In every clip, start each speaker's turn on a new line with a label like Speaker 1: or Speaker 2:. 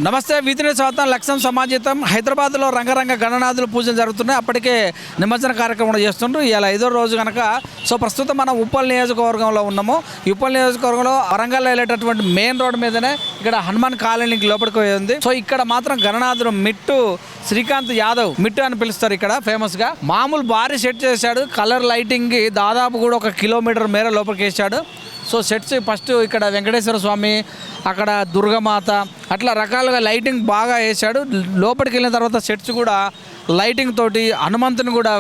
Speaker 1: నమస్తే వీధిని స్వాతం లక్ష్యం సమాజితం హైదరాబాద్లో రంగరంగ గణనాథుల పూజలు జరుగుతున్నాయి. అప్పటికే నిమజ్జన కార్యక్రమం చేస్తుండ్రు. ఇలా 5వ రోజు కనుక ప్రస్తుతం మనం ఉప్పల్ నియోజకవర్గంలో ఉన్నాము. ఈ ఉప్పల్ నియోజకవర్గంలో వరంగల్ వెళ్ళేటటువంటి మెయిన్ రోడ్ మీదనే ఇక్కడ హనుమాన్ కాలనీకి లోపలికి ఉంది. ఇక్కడ మాత్రం గణనాథుడు మిట్టు శ్రీకాంత్ యాదవ్ మిట్టు అని పిలుస్తారు. ఇక్కడ ఫేమస్ గా మామూలు భారీ సెట్ చేశాడు. కలర్ లైటింగ్ కి దాదాపు కూడా 1 కిలోమీటర్ మేర లోపలికి వేసాడు. సెట్స్ ఫస్ట్ ఇక్కడ వెంకటేశ్వర స్వామి, అక్కడ దుర్గమాత, అట్లా రకాలుగా లైటింగ్ బాగా వేసాడు. లోపలికి వెళ్ళిన తర్వాత సెట్స్ కూడా లైటింగ్ తోటి హనుమంతుని కూడా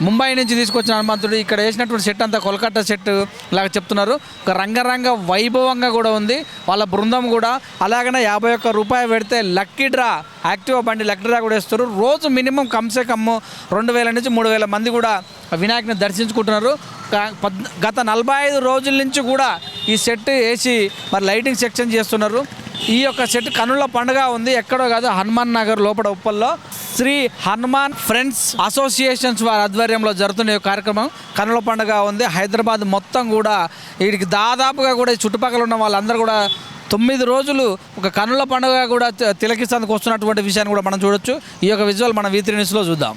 Speaker 1: ముంబై నుంచి తీసుకొచ్చిన హనుమంతుడు ఇక్కడ వేసినటువంటి సెట్ అంతా కోల్కతా సెట్ లాగా చెప్తున్నారు. ఒక రంగరంగ వైభవంగా కూడా ఉంది వాళ్ళ బృందం కూడా. అలాగనే 51 రూపాయలు పెడితే లక్కీ డ్రా యాక్టివా బండి లక్కీ డ్రా కూడా వేస్తారు. రోజు మినిమం కమ్సే కమ్ 2000 నుంచి 3000 మంది కూడా వినాయకుని దర్శించుకుంటున్నారు. గత 45 రోజుల నుంచి కూడా ఈ సెట్ వేసి మరి లైటింగ్ సెక్షన్ చేస్తున్నారు. ఈ యొక్క సెట్ కన్నుల పండుగ ఉంది. ఎక్కడో కాదు, హనుమాన్ నగర్ లోపల ఉప్పల్లో శ్రీ హనుమాన్ ఫ్రెండ్స్ అసోసియేషన్స్ వారి ఆధ్వర్యంలో జరుగుతున్న ఈ కార్యక్రమం కన్నుల పండుగ ఉంది. హైదరాబాద్ మొత్తం కూడా వీడికి దాదాపుగా కూడా చుట్టుపక్కల ఉన్న వాళ్ళందరూ కూడా 9 రోజులు ఒక కన్నుల పండుగ కూడా తిలకిస్తానికి వస్తున్నటువంటి విషయాన్ని కూడా మనం చూడొచ్చు. ఈ యొక్క విజువల్ మన V3 న్యూస్లో చూద్దాం.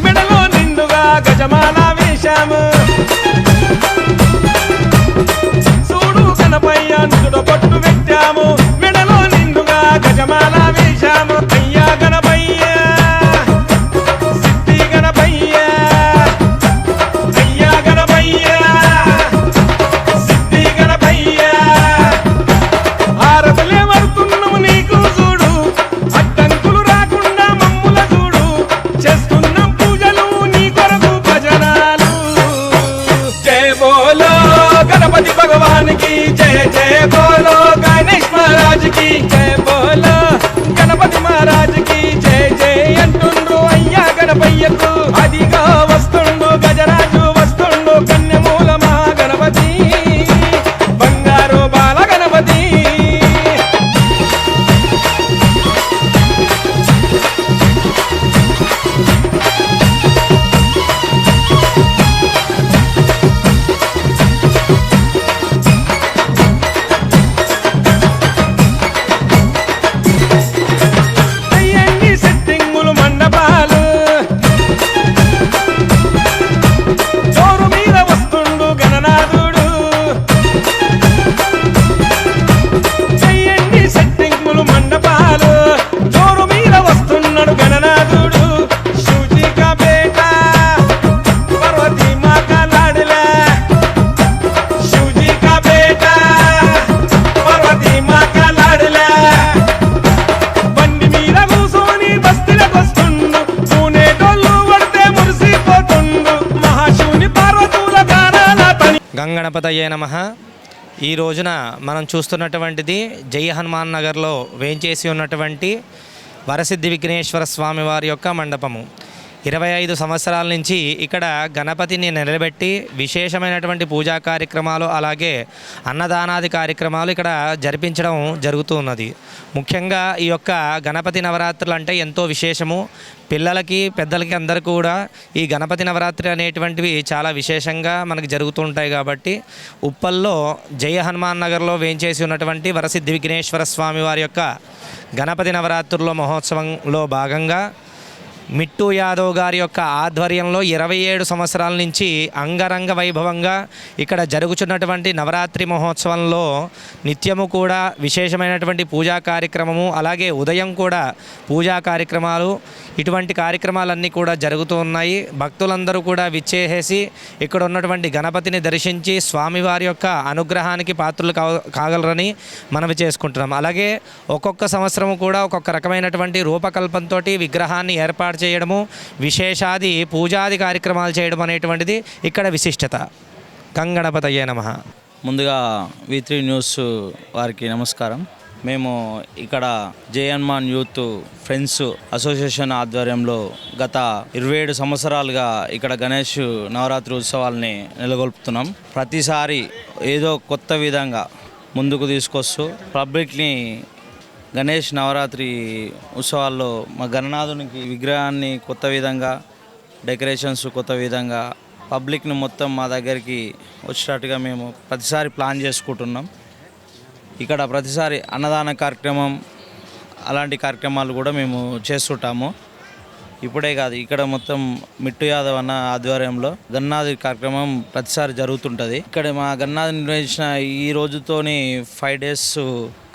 Speaker 2: మెడలో నిండుగా గజమాల వేశాము. చూడు గణపయ్య నుదుట పట్టు పెట్టాము. మెడలో నిండుగా గజమాల వేశాము. అయ్యా గణపయ్య సిద్ధి గణపయ్య, అయ్యా గణపయ్య సిద్ధి గణపయ్య. ఆరతులే వరుతున్నాము నీకు చూడు, అడ్డంకులు రాకుండా మమ్ముల చూడు. చేస్తున్నాం పూజలు నీ కొరకు భజనాలు. జయ బోలో గణపతి భగవానికి జయ జయ బోలో గణేష్ మహారాజుకి జయ బోలో గణపతి మహారాజుకి జయ జయ అంటుండ్రు అయ్యా గణపయ్యకు. అదిగా వస్తుండు గజరాజు వస్తుండు కన్యమూల మహాగణపతి బంగారు బాల గణపతి.
Speaker 3: గంగణపతయే నమః. ఈ రోజున మనం చూస్తున్నటువంటిది జై హనుమాన్ నగర్లో వేంచేసి ఉన్నటువంటి వరసిద్ధి విఘ్నేశ్వర స్వామి వారి యొక్క మండపము. 25 సంవత్సరాల నుంచి ఇక్కడ గణపతిని నిలబెట్టి విశేషమైనటువంటి పూజా కార్యక్రమాలు అలాగే అన్నదానాది కార్యక్రమాలు ఇక్కడ జరిపించడం జరుగుతూ ఉన్నది. ముఖ్యంగా ఈ యొక్క గణపతి నవరాత్రులు అంటే ఎంతో విశేషము. పిల్లలకి పెద్దలకి అందరికీ కూడా ఈ గణపతి నవరాత్రి అనేటువంటివి చాలా విశేషంగా మనకి జరుగుతూ ఉంటాయి. కాబట్టి ఉప్పల్లో జయ హనుమాన్ నగర్లో వేంచేసి ఉన్నటువంటి వరసిద్ధి విఘ్నేశ్వర స్వామి వారి యొక్క గణపతి నవరాత్రుల్లో మహోత్సవంలో భాగంగా మిట్టు యాదవ్ గారి యొక్క ఆధ్వర్యంలో 27 సంవత్సరాల నుంచి అంగరంగ వైభవంగా ఇక్కడ జరుగుతున్నటువంటి నవరాత్రి మహోత్సవంలో నిత్యము కూడా విశేషమైనటువంటి పూజా కార్యక్రమము అలాగే ఉదయం కూడా పూజా కార్యక్రమాలు ఇటువంటి కార్యక్రమాలన్నీ కూడా జరుగుతూ ఉన్నాయి. భక్తులందరూ కూడా విచ్చేసేసి ఇక్కడ ఉన్నటువంటి గణపతిని దర్శించి స్వామివారి యొక్క అనుగ్రహానికి పాత్రలు కాగలరని మనవి చేసుకుంటున్నాం. అలాగే ఒక్కొక్క సంవత్సరం కూడా ఒక్కొక్క రకమైనటువంటి రూపకల్పంతో విగ్రహాన్ని ఏర్పాటు చేయడము విశేషాది పూజాది కార్యక్రమాలు చేయడం అనేటువంటిది ఇక్కడ విశిష్టత. గంగణపతయే నమః.
Speaker 4: ముందుగా V3 న్యూస్ వారికి నమస్కారం. మేము ఇక్కడ జై హనుమాన్ యూత్ ఫ్రెండ్స్ అసోసియేషన్ ఆధ్వర్యంలో గత 27 సంవత్సరాలుగా ఇక్కడ గణేష్ నవరాత్రి ఉత్సవాల్ని నెలకొల్పుతున్నాం. ప్రతిసారి ఏదో కొత్త విధంగా ముందుకు తీసుకొస్తూ పబ్లిక్ని గణేష్ నవరాత్రి ఉత్సవాల్లో మా గణనాథునికి విగ్రహాన్ని కొత్త విధంగా డెకరేషన్స్ కొత్త విధంగా పబ్లిక్ని మొత్తం మా దగ్గరికి వచ్చేటట్టుగా మేము ప్రతిసారి ప్లాన్ చేసుకుంటున్నాం. ఇక్కడ ప్రతిసారి అన్నదాన కార్యక్రమం అలాంటి కార్యక్రమాలు కూడా మేము చేస్తుంటాము. ఇప్పుడే కాదు, ఇక్కడ మొత్తం మిట్టు యాదవ్ అన్న ఆధ్వర్యంలో గన్నాది కార్యక్రమం ప్రతిసారి జరుగుతుంటుంది. ఇక్కడ మా గన్నాది నిర్వహించిన ఈ రోజుతోని 5 days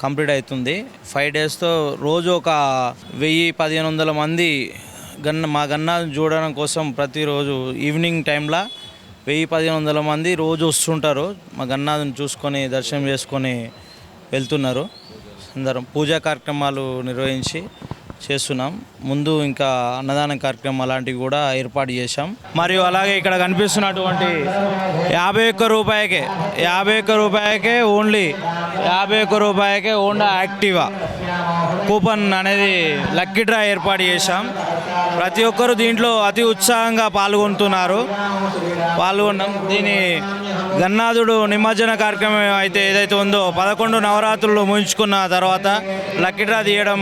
Speaker 4: కంప్లీట్ అవుతుంది. 5 daysతో రోజు ఒక 1000-1500 మంది మా గన్నాదిని చూడడం కోసం ప్రతిరోజు ఈవినింగ్ టైంలో 1000-1500 మంది రోజు వస్తుంటారు. మా గన్నాదిని చూసుకొని దర్శనం చేసుకొని వెళ్తున్నారు. అందరం పూజా కార్యక్రమాలు నిర్వహించి చేస్తున్నాం. ముందు ఇంకా అన్నదాన కార్యక్రమం అలాంటివి కూడా ఏర్పాటు చేశాం. మరియు అలాగే ఇక్కడ కనిపిస్తున్నటువంటి 51 రూపాయకే ఓన్లీ 51 రూపాయకే హోండా యాక్టివా కూపన్ అనేది లక్కీ డ్రా ఏర్పాటు చేశాం. ప్రతి ఒక్కరు దీంట్లో అతి ఉత్సాహంగా పాల్గొంటున్నాం. దీని గన్నాథుడు నిమజ్జన కార్యక్రమం అయితే ఏదైతే ఉందో 11 నవరాత్రులు ముగించుకున్న తర్వాత లక్కీ డ్రా తీయడం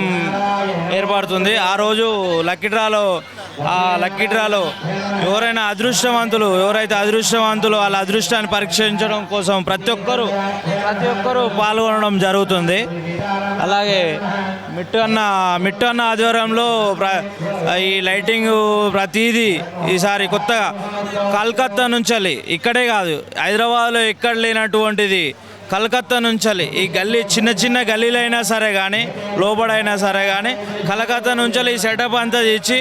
Speaker 4: ఏర్పడుతుంది. ఆ రోజు లక్కీ డ్రాలో ఎవరైతే అదృష్టవంతులు వాళ్ళ అదృష్టాన్ని పరీక్షించడం కోసం ప్రతి ఒక్కరూ పాల్గొనడం జరుగుతుంది. అలాగే మిట్టు అన్న ఆధ్వర్యంలో ఈ లైటింగ్ ప్రతిదీ ఈసారి కొత్తగా కలకత్తా నుంచి ఇక్కడే కాదు హైదరాబాద్లో ఎక్కడ లేనటువంటిది కలకత్తా నుంచి ఈ గల్లీ చిన్న గల్లీలైనా సరే కానీ లోపడైనా సరే కానీ కలకత్తా నుంచి ఈ సెటప్ అంతా తెచ్చి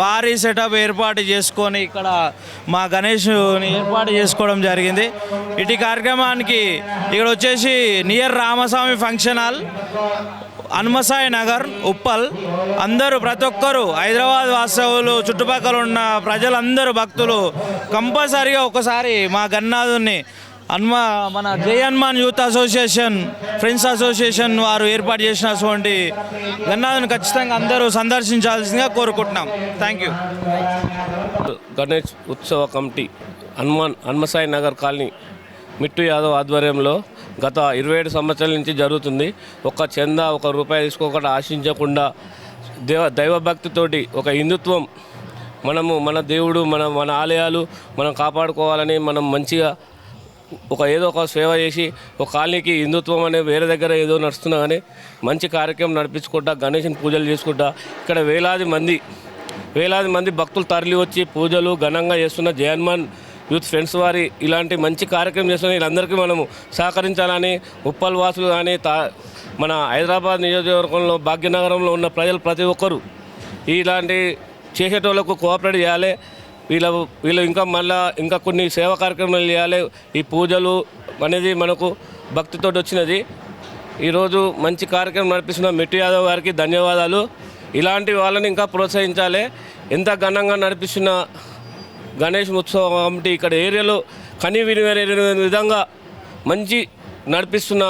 Speaker 4: భారీ సెటప్ ఏర్పాటు చేసుకొని ఇక్కడ మా గణేష్ని ఏర్పాటు చేసుకోవడం జరిగింది. ఇటు కార్యక్రమానికి ఇక్కడ వచ్చేసి near Ramaswamy function hall Hanumasai Nagar Uppal అందరూ ప్రతి ఒక్కరూ హైదరాబాద్ వాస్తవులు చుట్టుపక్కల ఉన్న ప్రజలందరూ భక్తులు కంపల్సరీగా ఒకసారి మా గన్నాథుని మన జై Hanuman youth association friends association వారు ఏర్పాటు చేసినటువంటి గన్నాథుని ఖచ్చితంగా అందరూ సందర్శించాల్సిందిగా కోరుకుంటున్నాం. Thank you.
Speaker 5: గణేష్ ఉత్సవ కమిటీ హనుమసాయి నగర్ కాలనీ మిట్టు యాదవ్ ఆధ్వర్యంలో గత 27 సంవత్సరాల నుంచి జరుగుతుంది. ఒక చందా ₹1 తీసుకోకుండా ఆశించకుండా దైవభక్తితోటి ఒక హిందుత్వం మన దేవుడు మన ఆలయాలు మనం కాపాడుకోవాలని మనం మంచిగా ఏదో ఒక సేవ చేసి ఒక కాలనీకి హిందుత్వం అనే వేరే దగ్గర ఏదో నడుస్తున్నా కానీ మంచి కార్యక్రమం నడిపించుకుంటా గణేశుని పూజలు చేసుకుంటా ఇక్కడ వేలాది మంది భక్తులు తరలి వచ్చి పూజలు ఘనంగా చేస్తున్న జై హనుమాన్ యూత్ ఫ్రెండ్స్ వారి ఇలాంటి మంచి కార్యక్రమం చేస్తున్న వీళ్ళందరికీ మనము సహకరించాలని ఉప్పల్ వాసులు కానీ మన హైదరాబాద్ నియోజకవర్గంలో భాగ్యనగరంలో ఉన్న ప్రజలు ప్రతి ఒక్కరూ ఇలాంటి చేసేటోళ్ళకు కోఆపరేట్ చేయాలి. వీళ్ళు ఇంకా కొన్ని సేవా కార్యక్రమాలు చేయాలి. ఈ పూజలు అనేది మనకు భక్తితో వచ్చినది. ఈరోజు మంచి కార్యక్రమం నడిపిస్తున్న మిట్టు యాదవ్ గారికి ధన్యవాదాలు. ఇలాంటి వాళ్ళని ఇంకా ప్రోత్సహించాలి. ఎంత ఘనంగా నడిపిస్తున్న గణేష్ ఉత్సవ కమిటీ ఇక్కడ ఏరియాలో కని విని విధంగా మంచి నడిపిస్తున్న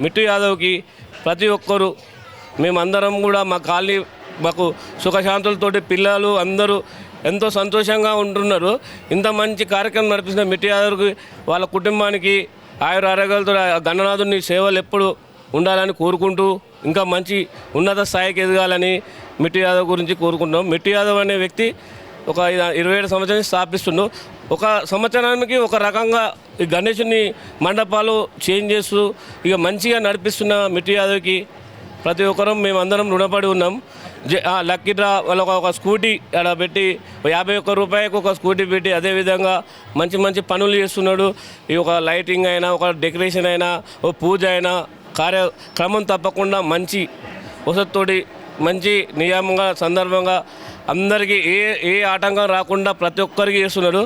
Speaker 5: మిట్టు యాదవ్కి ప్రతి ఒక్కరూ మేమందరం కూడా మా కాలనీ మాకు సుఖశాంతులతోటి పిల్లలు అందరూ ఎంతో సంతోషంగా ఉంటున్నారు. ఇంత మంచి కార్యక్రమం నడిపిస్తున్న మిట్టు యాదవ్కి వాళ్ళ కుటుంబానికి ఆయుర ఆరోగ్యాలతో గణనాథుని సేవలు ఎప్పుడు ఉండాలని కోరుకుంటూ ఇంకా మంచి ఉన్నత స్థాయికి ఎదగాలని మిట్టు యాదవ్ గురించి కోరుకుంటున్నాం. మిట్టు యాదవ్ అనే వ్యక్తి ఒక 27 సంవత్సరాలు స్థాపిస్తుండు. ఒక సంవత్సరానికి ఒక రకంగా ఈ గణేశుని మండపాలు చేంజ్ చేస్తూ ఇక మంచిగా నడిపిస్తున్న మిట్టు యాదవ్కి ప్రతి ఒక్కరం మేమందరం రుణపడి ఉన్నాం. లక్కీ డ్రా వాళ్ళ ఒక స్కూటీ అక్కడ పెట్టి 51 రూపాయలకు ఒక స్కూటీ పెట్టి అదేవిధంగా మంచి మంచి పనులు చేస్తున్నాడు. ఈ ఒక లైటింగ్ అయినా ఒక డెకరేషన్ అయినా ఓ పూజ అయినా కార్యక్రమం తప్పకుండా మంచి వసతితోటి మంచి నియమంగా సందర్భంగా అందరికీ ఏ ఆటంకం రాకుండా ప్రతి ఒక్కరికి చేస్తున్నాడు.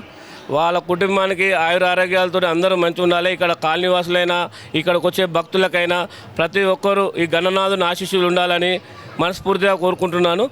Speaker 5: వాళ్ళ కుటుంబానికి ఆయుర ఆరోగ్యాలతో అందరూ మంచి ఉండాలి. ఇక్కడ కాలనీవాసులైనా ఇక్కడికి వచ్చే భక్తులకైనా ప్రతి ఒక్కరూ ఈ గణనాథుని ఆశీస్సులు ఉండాలని మనస్ఫూర్తిగా కోరుకుంటున్నాను.